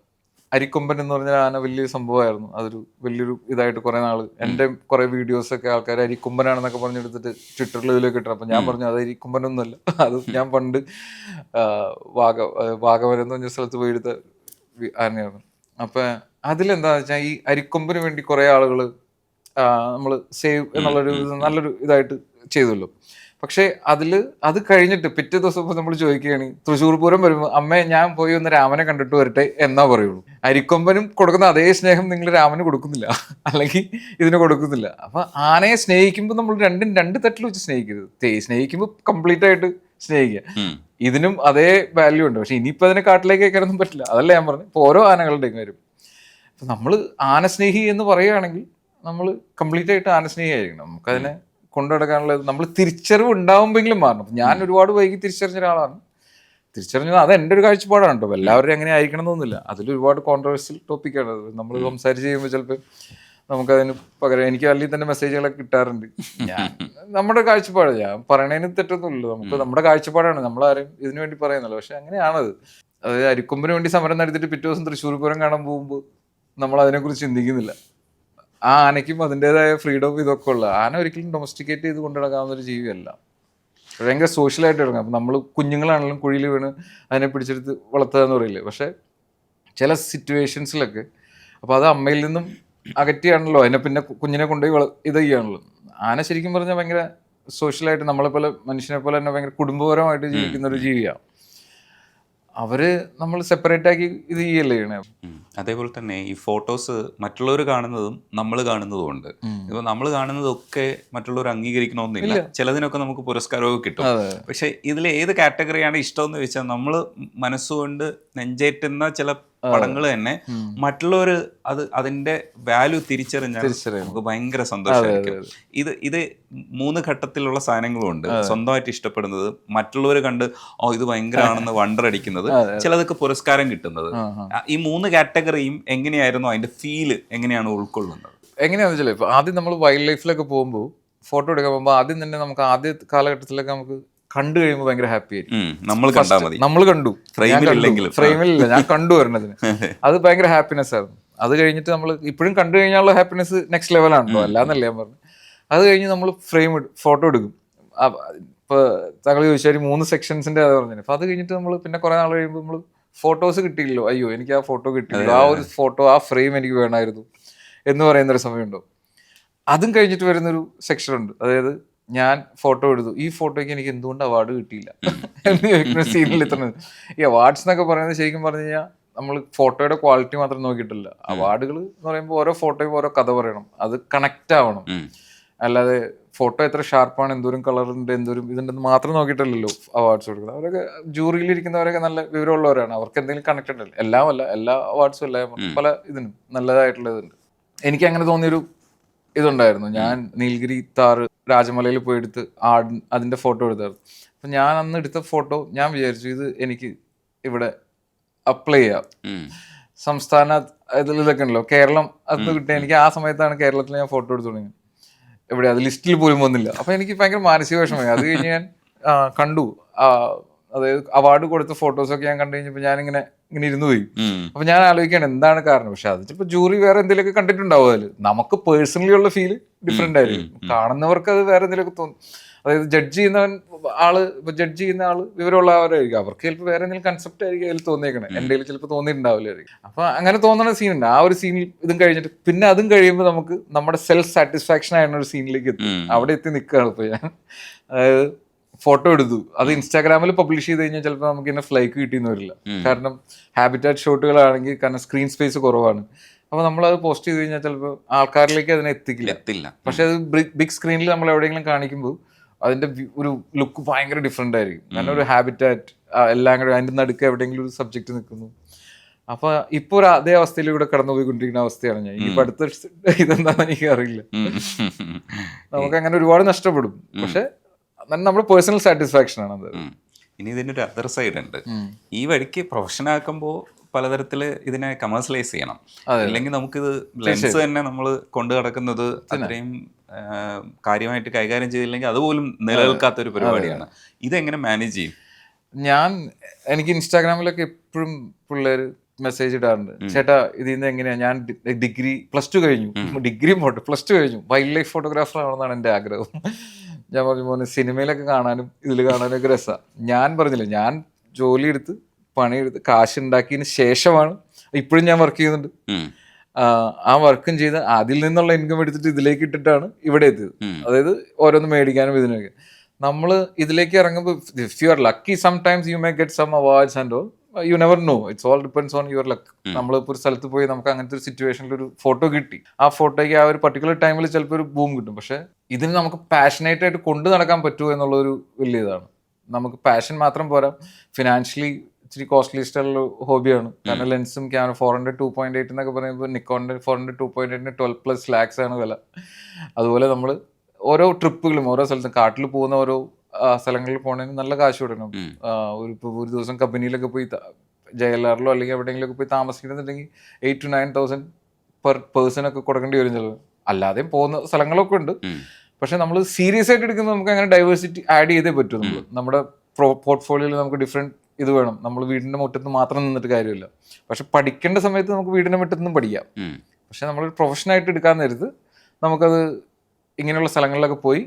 Speaker 2: അരിക്കൊമ്പൻ എന്ന് പറഞ്ഞ ആന വലിയൊരു സംഭവമായിരുന്നു. അതൊരു വലിയൊരു ഇതായിട്ട് കുറേ നാൾ എൻ്റെ കുറേ വീഡിയോസൊക്കെ ആൾക്കാർ അരിക്കൊമ്പനാണെന്നൊക്കെ പറഞ്ഞെടുത്തിട്ട് ട്വിറ്ററിൽ ഇതിലേക്ക് ഇട്ടു. അപ്പം ഞാൻ പറഞ്ഞു അത് അരിക്കൊമ്പനൊന്നുമല്ല, അത് ഞാൻ പണ്ട് വാഗമൻ എന്ന് പറഞ്ഞ സ്ഥലത്ത് പോയി എടുത്ത ആനയാണ്. അപ്പം അതിലെന്താണെന്ന് വെച്ചാൽ ഈ അരിക്കൊമ്പന് വേണ്ടി കുറേ ആളുകൾ നമ്മൾ സേവ് എന്നുള്ളൊരു നല്ലൊരു ഇതായിട്ട് ചെയ്തല്ലോ. പക്ഷെ അത് കഴിഞ്ഞിട്ട് പിറ്റേ ദിവസം നമ്മൾ ചോദിക്കുകയാണ്, തൃശ്ശൂർ പൂരം വരുമ്പോൾ അമ്മേ ഞാൻ പോയി ഒന്ന് രാമനെ കണ്ടിട്ട് വരട്ടെ എന്നാ പറയുള്ളൂ. അരിക്കൊമ്പനും കൊടുക്കുന്ന അതേ സ്നേഹം നിങ്ങൾ രാമന് കൊടുക്കുന്നില്ല, അല്ലെങ്കിൽ ഇതിന് കൊടുക്കുന്നില്ല. അപ്പൊ ആനയെ സ്നേഹിക്കുമ്പോൾ നമ്മൾ രണ്ട് തട്ടിൽ വെച്ച് സ്നേഹിക്കരുത്. സ്നേഹിക്കുമ്പോൾ കംപ്ലീറ്റ് ആയിട്ട് സ്നേഹിക്കുക. ഇതിനും അതേ വാല്യൂ ഉണ്ട്. പക്ഷെ ഇനിയിപ്പോൾ അതിനെ കാട്ടിലേക്ക് വെക്കാനൊന്നും പറ്റില്ല. അതല്ല ഞാൻ പറഞ്ഞു. ഇപ്പോൾ ഓരോ ആനകളുടെയും കാര്യം. അപ്പൊ നമ്മൾ ആനസ്നേഹി എന്ന് പറയുകയാണെങ്കിൽ നമ്മൾ കംപ്ലീറ്റ് ആയിട്ട് ആനസ്നേഹി ആയിരിക്കണം. നമുക്കതിനെ കൊണ്ടുനടക്കാനുള്ളത് നമ്മൾ തിരിച്ചറിവ് ഉണ്ടാവുമ്പോഴെങ്കിലും മാറണം. ഞാൻ ഒരുപാട് വൈകി തിരിച്ചറിഞ്ഞ ഒരാളാണ്. തിരിച്ചറിഞ്ഞത് അത് എൻ്റെ ഒരു കാഴ്ചപ്പാടാണ് കേട്ടോ. എല്ലാവരും അങ്ങനെ ആയിരിക്കണം എന്നൊന്നുമില്ല. അതിലൊരുപാട് കോൺട്രവേഴ്സ്യൽ ടോപ്പിക്കാണ്. നമ്മൾ സംസാരിച്ച് ചെയ്യുമ്പോൾ ചിലപ്പോൾ നമുക്കതിന് പകരം എനിക്ക് അല്ലെങ്കിൽ തന്നെ മെസ്സേജുകളൊക്കെ കിട്ടാറുണ്ട്. ഞാൻ നമ്മുടെ കാഴ്ചപ്പാട്, ഞാൻ പറയണതിന് തെറ്റൊന്നുമില്ലല്ലോ, നമുക്ക് നമ്മുടെ കാഴ്ചപ്പാടാണ്, നമ്മളാരും ഇതിനു വേണ്ടി പറയുന്നല്ലോ. പക്ഷെ അങ്ങനെയാണത്. അതായത് അരിക്കൊമ്പിന് വേണ്ടി സമരം നടത്തിയിട്ട് പിറ്റേ ദിവസം തൃശ്ശൂർ പൂരം കാണാൻ പോകുമ്പോൾ നമ്മൾ അതിനെക്കുറിച്ച് ചിന്തിക്കുന്നില്ല. ആ ആനയ്ക്കും അതിൻ്റെതായ ഫ്രീഡം ഇതൊക്കെ ഉള്ള, ആന ഒരിക്കലും ഡൊമസ്റ്റിക്കേറ്റ് ചെയ്ത് കൊണ്ടു നടക്കാവുന്ന ഒരു ജീവിയല്ല. ഭയങ്കര സോഷ്യലായിട്ട് ഇറങ്ങാം. അപ്പം നമ്മൾ കുഞ്ഞുങ്ങളാണെങ്കിലും കുഴിയിൽ വീണ് അതിനെ പിടിച്ചെടുത്ത് വളർത്തുക എന്ന് പറയില്ലേ. പക്ഷെ ചില സിറ്റുവേഷൻസിലൊക്കെ അപ്പോൾ അത് അമ്മയിൽ നിന്നും അകറ്റിയാണല്ലോ, അതിനെ പിന്നെ കുഞ്ഞിനെ കൊണ്ടുപോയി ഇത് ചെയ്യാണല്ലോ. ആന ശരിക്കും പറഞ്ഞാൽ ഭയങ്കര സോഷ്യലായിട്ട് നമ്മളെ പോലെ, മനുഷ്യനെ പോലെ തന്നെ ഭയങ്കര കുടുംബപരമായിട്ട് ജീവിക്കുന്ന ഒരു ജീവിയാണ്. അവര് നമ്മൾ സെപ്പറേറ്റ് ആക്കി ഇത് ചെയ്യല്ലേ ചെയ്യണേ.
Speaker 1: അതേപോലെ തന്നെ ഈ ഫോട്ടോസ് മറ്റുള്ളവർ കാണുന്നതും നമ്മൾ കാണുന്നതും ഉണ്ട്. ഇപ്പൊ നമ്മൾ കാണുന്നതൊക്കെ മറ്റുള്ളവർ അംഗീകരിക്കണമെന്നില്ല. ചിലതിനൊക്കെ നമുക്ക് പുരസ്കാരമൊക്കെ കിട്ടും. പക്ഷെ ഇതിൽ ഏത് കാറ്റഗറിയാണ് ഇഷ്ടം എന്ന് ചോദിച്ചാൽ, നമ്മൾ മനസ്സുകൊണ്ട് നെഞ്ചേറ്റുന്ന ചില പടങ്ങൾ തന്നെ മറ്റുള്ളവർ അതിന്റെ വാല്യൂ തിരിച്ചറിഞ്ഞാൽ നമുക്ക് ഭയങ്കര സന്തോഷമായിരിക്കും. ഇത് 3 ഘട്ടത്തിലുള്ള സാധനങ്ങളും ഉണ്ട്. സ്വന്തമായിട്ട് ഇഷ്ടപ്പെടുന്നത്, മറ്റുള്ളവർ കണ്ട് ഇത് ഭയങ്കരമാണെന്ന് വണ്ടർ അടിക്കുന്നത്, ചിലതൊക്കെ പുരസ്കാരം കിട്ടുന്നത്. ഈ 3 കാറ്റഗറിയും എങ്ങനെയായിരുന്നു, അതിന്റെ ഫീല് എങ്ങനെയാണ് ഉൾക്കൊള്ളുന്നത്?
Speaker 2: എങ്ങനെയാണെന്ന് വെച്ചാൽ, ഇപ്പൊ ആദ്യം നമ്മൾ വൈൽഡ് ലൈഫിലൊക്കെ പോകുമ്പോൾ, ഫോട്ടോ എടുക്കാൻ പോകുമ്പോൾ ആദ്യം തന്നെ നമുക്ക് ആദ്യ കാലഘട്ടത്തിലൊക്കെ നമുക്ക് കണ്ടു കഴിയുമ്പോൾ ഭയങ്കര ഹാപ്പി ആയിരിക്കും. നമ്മൾ കണ്ടു, ഫ്രെയിമിലില്ല, ഞാൻ കണ്ടു വരണതിന് അത് ഭയങ്കര ഹാപ്പിനെസ് ആയിരുന്നു. അത് കഴിഞ്ഞിട്ട് നമ്മൾ ഇപ്പോഴും കണ്ടു കഴിഞ്ഞാലുള്ള ഹാപ്പിനെസ് നെക്സ്റ്റ് ലെവലാണല്ലോ, അല്ലാന്നല്ല ഞാൻ പറഞ്ഞു. അത് കഴിഞ്ഞ് നമ്മൾ ഫോട്ടോ എടുക്കും. ഇപ്പൊ താങ്കൾ ചോദിച്ചാൽ 3 സെക്ഷൻസിന്റെ അത് പറഞ്ഞു. അപ്പൊ അത് കഴിഞ്ഞിട്ട് നമ്മൾ പിന്നെ കുറെ നാൾ കഴിയുമ്പോൾ നമ്മൾ ഫോട്ടോസ് കിട്ടിയില്ലോ, അയ്യോ എനിക്ക് ആ ഫോട്ടോ കിട്ടിയില്ല, ആ ഒരു ഫോട്ടോ, ആ ഫ്രെയിം എനിക്ക് വേണമായിരുന്നു എന്ന് പറയുന്നൊരു സമയമുണ്ടോ. അതും കഴിഞ്ഞിട്ട് വരുന്നൊരു സെക്ഷൻ ഉണ്ട്. അതായത് ഞാൻ ഫോട്ടോ എടുത്തു, ഈ ഫോട്ടോയ്ക്ക് എനിക്ക് എന്തുകൊണ്ട് അവാർഡ് കിട്ടിയില്ല എന്ന് ചോദിക്കുന്ന സീനിൽ എത്തുന്നത്. ഈ അവാർഡ്സ് എന്നൊക്കെ പറയുന്നത് ശരിക്കും പറഞ്ഞു കഴിഞ്ഞാൽ നമ്മൾ ഫോട്ടോയുടെ ക്വാളിറ്റി മാത്രം നോക്കിയിട്ടില്ല. അവാർഡുകൾ എന്ന് പറയുമ്പോൾ ഓരോ ഫോട്ടോയും ഓരോ കഥ പറയണം, അത് കണക്റ്റ് ആവണം. അല്ലാതെ ഫോട്ടോ എത്ര ഷാർപ്പാണ്, എന്തോരം കളറുണ്ട്, എന്തോരം ഇതുണ്ടെന്ന് മാത്രം നോക്കിയിട്ടല്ലോ അവാർഡ്സ് കൊടുക്കുന്നത്. അവരൊക്കെ ജൂറിയിലിരിക്കുന്നവരൊക്കെ നല്ല വിവരമുള്ളവരാണ്, അവർക്ക് എന്തെങ്കിലും കണക്റ്റഡ് അല്ല. എല്ലാം അല്ല, എല്ലാ അവാർഡ്സും അല്ല, പല ഇതിനും നല്ലതായിട്ടുള്ള ഇതുണ്ട്. എനിക്ക് അങ്ങനെ തോന്നിയൊരു ഇതുണ്ടായിരുന്നു. ഞാൻ നീൽഗിരി താറ് രാജമലയിൽ പോയി എടുത്ത് അതിന്റെ ഫോട്ടോ എടുത്തായിരുന്നു. അപ്പം ഞാൻ അന്ന് എടുത്ത ഫോട്ടോ ഞാൻ വിചാരിച്ചു ഇത് എനിക്ക് ഇവിടെ അപ്ലൈ ചെയ്യാം. സംസ്ഥാന ഇതിലൊക്കെ ഉണ്ടല്ലോ, കേരളം അന്ന് കിട്ടിയ, എനിക്ക് ആ സമയത്താണ് കേരളത്തിൽ ഞാൻ ഫോട്ടോ എടുത്തു തുടങ്ങി. എവിടെ അത് ലിസ്റ്റിൽ പോലും വന്നില്ല. അപ്പം എനിക്ക് ഭയങ്കര മാനസിക വിഷമമായി. അത് കഴിഞ്ഞ് ഞാൻ കണ്ടു, അതായത് അവാർഡ് കൊടുത്ത ഫോട്ടോസൊക്കെ ഞാൻ കണ്ടു കഴിഞ്ഞപ്പോൾ ഞാനിങ്ങനെ ഇരുന്നു പോയി. അപ്പൊ ഞാൻ ആലോചിക്കുകയാണ് എന്താണ് കാരണം. പക്ഷെ അത് ചിലപ്പോൾ ജൂറി വേറെ എന്തെങ്കിലുമൊക്കെ കണ്ടിട്ടുണ്ടാവും. അതിൽ നമുക്ക് പേഴ്സണലി ഉള്ള ഫീല് ഡിഫറെന്റ് ആയിരിക്കും, കാണുന്നവർക്ക് അത് വേറെ എന്തെങ്കിലുമൊക്കെ തോന്നും. അതായത് ജഡ്ജ് ചെയ്യുന്ന ആള് വിവരമുള്ളവരായിരിക്കും, അവർക്ക് ചിലപ്പോൾ വേറെ എന്തെങ്കിലും കൺസെപ്റ്റ് ആയിരിക്കും അതിൽ തോന്നിയേക്കണേ, എൻ്റെ കയ്യിൽ ചിലപ്പോൾ തോന്നിയിട്ടുണ്ടാവില്ലായിരിക്കും. അപ്പൊ അങ്ങനെ തോന്നുന്ന സീനുണ്ട്. ആ ഒരു സീനിൽ ഇതും കഴിഞ്ഞിട്ട് പിന്നെ അതും കഴിയുമ്പോൾ നമുക്ക് നമ്മുടെ സെൽഫ് സാറ്റിസ്ഫാക്ഷൻ ആയിരുന്ന ഒരു സീനിലേക്ക് എത്തും. അവിടെ എത്തി നിൽക്കുകയാണ് ഇപ്പൊ ഞാൻ. അതായത് ഫോട്ടോ എടുത്തു, അത് ഇൻസ്റ്റാഗ്രാമിൽ പബ്ലിഷ് ചെയ്ത് കഴിഞ്ഞാൽ ചിലപ്പോൾ നമുക്ക് ഇന്നെ ഫ്ലൈക്ക് കിട്ടിയെന്ന് വരില്ല. കാരണം ഹാബിറ്റാറ്റ് ഷോട്ടുകളാണെങ്കിൽ, കാരണം സ്ക്രീൻ സ്പേസ് കുറവാണ്. അപ്പോൾ നമ്മളത് പോസ്റ്റ് ചെയ്ത് കഴിഞ്ഞാൽ ചിലപ്പോൾ ആൾക്കാരിലേക്ക് അതിനെ എത്തില്ല. പക്ഷെ അത് ബിഗ് സ്ക്രീനിൽ നമ്മൾ എവിടെയെങ്കിലും കാണിക്കുമ്പോൾ അതിന്റെ ഒരു ലുക്ക് ഭയങ്കര ഡിഫറെന്റ് ആയിരിക്കും. കാരണം ഒരു ഹാബിറ്റാറ്റ് എല്ലാം കൂടെ അതിന്റെ നടുക്ക് എവിടെയെങ്കിലും ഒരു സബ്ജക്ട് നിൽക്കുന്നു. അപ്പൊ ഇപ്പൊ ഒരു അതേ അവസ്ഥയിലൂടെ കടന്നു പോയിക്കൊണ്ടിരിക്കുന്ന അവസ്ഥയാണ് ഞാൻ. ഇനിയിപ്പോ അടുത്ത ഇതെന്താണെന്ന് എനിക്ക് അറിയില്ല. നമുക്ക് അങ്ങനെ ഒരുപാട് നഷ്ടപ്പെടും. പക്ഷെ നമ്മുടെ പേഴ്സണൽ സാറ്റിസ്ഫാക്ഷൻ ആണ് അത്.
Speaker 1: ഇനി ഇതിൻ്റെ ഒരു അതർ സൈഡ് ഉണ്ട്. ഈ വഴിക്ക് പ്രൊഫഷൻ ആക്കുമ്പോൾ പലതരത്തിൽ ഇതിനെ കമേഴ്സ്യലൈസ് ചെയ്യണം. അല്ലെങ്കിൽ നമുക്കിത് ലെൻസ് തന്നെ നമ്മൾ കൊണ്ടു നടക്കുന്നത് അത്രയും കാര്യമായിട്ട് കൈകാര്യം ചെയ്തില്ലെങ്കിൽ അതുപോലും നിലനിൽക്കാത്തൊരു പരിപാടിയാണ്. ഇതെങ്ങനെ മാനേജ് ചെയ്യും?
Speaker 2: എനിക്ക് ഇൻസ്റ്റാഗ്രാമിലൊക്കെ എപ്പോഴും പിള്ളേർ മെസ്സേജ് ഇടാറുണ്ട്, ചേട്ടാ ഇതിൽ നിന്ന് എങ്ങനെയാ, ഞാൻ ഡിഗ്രി +2 കഴിഞ്ഞു, ഡിഗ്രിയും പോട്ടെ +2 കഴിഞ്ഞു, വൈൽഡ് ലൈഫ് ഫോട്ടോഗ്രാഫർ ആവണമെന്നാണ് എൻ്റെ ആഗ്രഹം. ഞാൻ പറഞ്ഞു മോനെ സിനിമയിലൊക്കെ കാണാനും ഇതിൽ കാണാനും ഒക്കെ രസമാണ്. ഞാൻ പറഞ്ഞില്ല, ഞാൻ ജോലി എടുത്ത് പണിയെടുത്ത് കാശ് ഉണ്ടാക്കിയതിന് ശേഷമാണ് ഇപ്പോഴും ഞാൻ വർക്ക് ചെയ്യുന്നുണ്ട്. ആ വർക്കും ചെയ്ത് അതിൽ നിന്നുള്ള ഇൻകം എടുത്തിട്ട് ഇതിലേക്ക് ഇട്ടിട്ടാണ് ഇവിടെ എത്തിയത്. അതായത് ഓരോന്ന് മേടിക്കാനും ഇതിനൊക്കെ. നമ്മൾ ഇതിലേക്ക് ഇറങ്ങുമ്പോൾ if you are lucky sometimes you may get some awards and all, you never know, it's all depends on your luck. നമ്മളിപ്പോൾ ഒരു സ്ഥലത്ത് പോയി നമുക്ക് അങ്ങനത്തെ ഒരു സിറ്റുവേഷനിൽ ഒരു ഫോട്ടോ കിട്ടി, ആ ഫോട്ടോയ്ക്ക് ആ ഒരു പർട്ടിക്കുലർ ടൈമിൽ ചിലപ്പോൾ ഒരു ബൂം കിട്ടും. പക്ഷെ ഇതിന് നമുക്ക് പാഷനേറ്റ് ആയിട്ട് കൊണ്ടു നടക്കാൻ പറ്റുമോ എന്നുള്ളൊരു വലിയ ഇതാണ്. നമുക്ക് പാഷൻ മാത്രം പോരാ, ഫിനാൻഷ്യലി ഇച്ചിരി കോസ്റ്റ്ലിസ്റ്റുള്ള ഹോബിയാണ്. കാരണം ലെൻസും ക്യാമറ 400 2.8 എന്നൊക്കെ പറയുമ്പോൾ നിക്കോണിന്റെ 400 2.8 12+ lakhs ആണ് വില. അതുപോലെ നമ്മൾ ഓരോ ട്രിപ്പുകളും ഓരോ സ്ഥലത്തും കാട്ടിൽ പോകുന്ന ഓരോ സ്ഥലങ്ങളിൽ പോകണമെങ്കിൽ നല്ല കാശ് കൊടുക്കണം. ഒരു ദിവസം കമ്പനിയിലൊക്കെ പോയി JLR-ലോ അല്ലെങ്കിൽ എവിടെയെങ്കിലുമൊക്കെ പോയി താമസിക്കുന്നുണ്ടെങ്കിൽ 8,000 to 9,000 പെർ പേഴ്സൺ ഒക്കെ കൊടുക്കേണ്ടി വരും ചിലവ്. അല്ലാതെയും പോകുന്ന സ്ഥലങ്ങളൊക്കെ ഉണ്ട്. പക്ഷെ നമ്മൾ സീരിയസ് ആയിട്ട് എടുക്കുന്നത് നമുക്ക് അങ്ങനെ ഡൈവേഴ്സിറ്റി ആഡ് ചെയ്തേ പറ്റൂ. നമ്മുടെ പോർട്ട്ഫോളിയോയിൽ നമുക്ക് ഡിഫറെൻറ്റ് ഇത് വേണം. നമ്മൾ വീടിൻ്റെ മുറ്റത്ത് മാത്രം നിന്നിട്ട് കാര്യമില്ല. പക്ഷെ പഠിക്കേണ്ട സമയത്ത് നമുക്ക് വീടിൻ്റെ മുറ്റത്ത് നിന്നും പഠിക്കാം. പക്ഷെ നമ്മളൊരു പ്രൊഫഷനായിട്ട് എടുക്കാൻ നേരത്ത് നമുക്കത് ഇങ്ങനെയുള്ള സ്ഥലങ്ങളിലൊക്കെ പോയി